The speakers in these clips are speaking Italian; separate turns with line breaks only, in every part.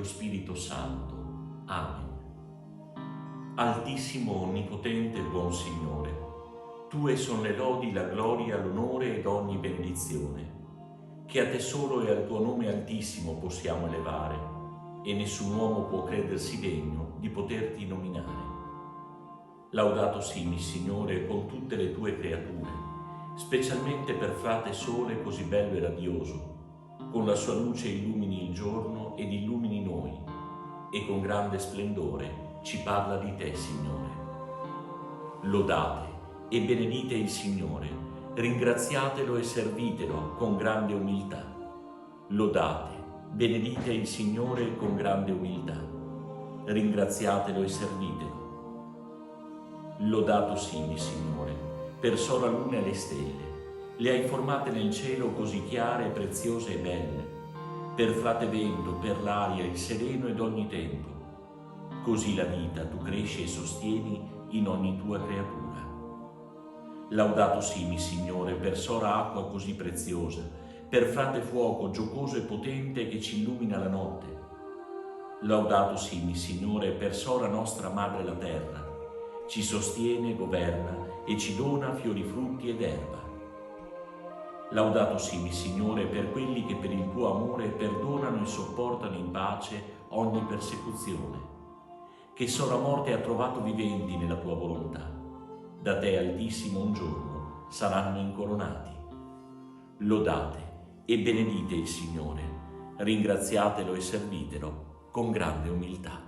Spirito Santo. Amen. Altissimo, onnipotente, buon Signore, Tue son le lodi, la gloria, l'onore ed ogni benedizione, che a Te solo e al Tuo nome altissimo possiamo elevare, e nessun uomo può credersi degno di poterti nominare. Laudato sii, Signore, con tutte le Tue creature, specialmente per frate Sole così bello e radioso, con la sua luce illumini il giorno ed illumini noi, e con grande splendore ci parla di Te, Signore. Lodate e benedite il Signore, ringraziatelo e servitelo con grande umiltà. Lodate, benedite il Signore con grande umiltà, ringraziatelo e servitelo. Lodato sii, Signore, per sola luna e le stelle, le hai formate nel cielo così chiare, preziose e belle, per frate vento, per l'aria, il sereno ed ogni tempo. Così la vita tu cresci e sostieni in ogni tua creatura. Laudato sii, Signore, per sora acqua così preziosa, per frate fuoco giocoso e potente che ci illumina la notte. Laudato sii, Signore, per sora nostra madre la terra, ci sostiene, governa e ci dona fiori, frutti ed erba. Laudato sii, Signore, per quelli che per il tuo amore perdonano e sopportano in pace ogni persecuzione, che sora morte ha trovato viventi nella tua volontà. Da te, Altissimo, un giorno saranno incoronati. Lodate e benedite il Signore, ringraziatelo e servitelo con grande umiltà.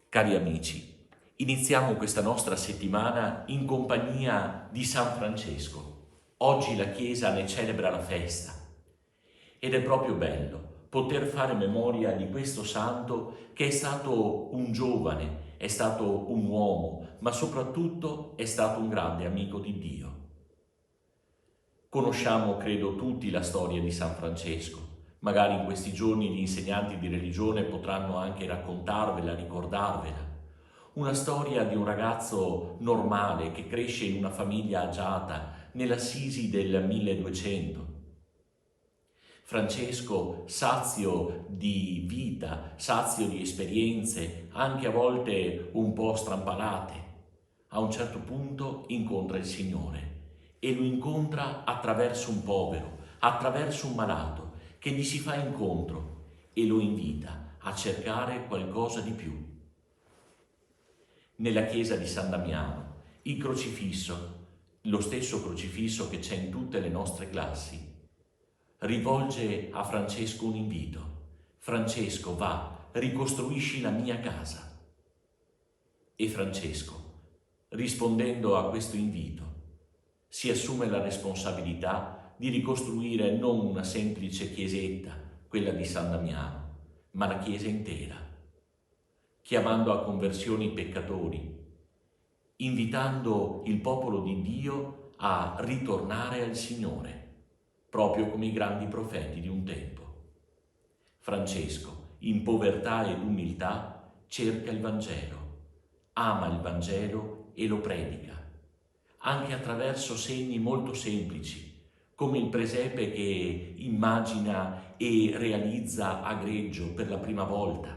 Cari amici, iniziamo questa nostra settimana in compagnia di San Francesco. Oggi la Chiesa ne celebra la festa ed è proprio bello poter fare memoria di questo santo che è stato un giovane, è stato un uomo, ma soprattutto è stato un grande amico di Dio. Conosciamo, credo, tutti la storia di San Francesco. Magari in questi giorni gli insegnanti di religione potranno anche raccontarvela, ricordarvela. Una storia di un ragazzo normale che cresce in una famiglia agiata nell'Assisi del 1200. Francesco, sazio di vita, sazio di esperienze, anche a volte un po' strampalate, a un certo punto incontra il Signore e lo incontra attraverso un povero, attraverso un malato che gli si fa incontro e lo invita a cercare qualcosa di più. Nella chiesa di San Damiano, il crocifisso, lo stesso crocifisso che c'è in tutte le nostre classi, rivolge a Francesco un invito. Francesco, va, ricostruisci la mia casa. E Francesco, rispondendo a questo invito, si assume la responsabilità di ricostruire non una semplice chiesetta, quella di San Damiano, ma la chiesa intera, chiamando a conversione i peccatori, invitando il popolo di Dio a ritornare al Signore, proprio come i grandi profeti di un tempo. Francesco, in povertà ed umiltà, cerca il Vangelo, ama il Vangelo e lo predica, anche attraverso segni molto semplici, come il presepe che immagina e realizza a Greggio per la prima volta.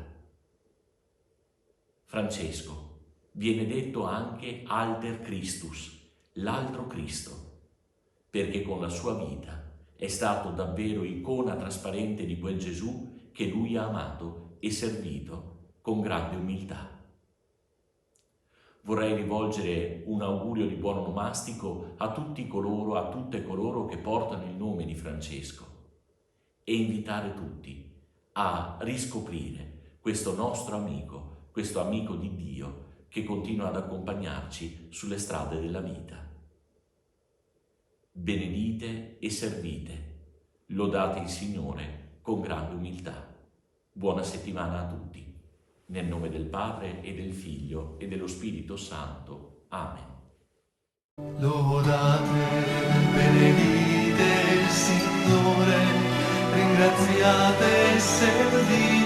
Francesco viene detto anche Alter Christus, l'altro Cristo, perché con la sua vita è stato davvero icona trasparente di quel Gesù che lui ha amato e servito con grande umiltà. Vorrei rivolgere un augurio di buon onomastico a tutti coloro, a tutte coloro che portano il nome di Francesco e invitare tutti a riscoprire questo nostro amico, questo amico di Dio che continua ad accompagnarci sulle strade della vita. Benedite e servite, lodate il Signore con grande umiltà. Buona settimana a tutti. Nel nome del Padre e del Figlio e dello Spirito Santo. Amen.
Lodate, benedite il Signore, ringraziate e servite.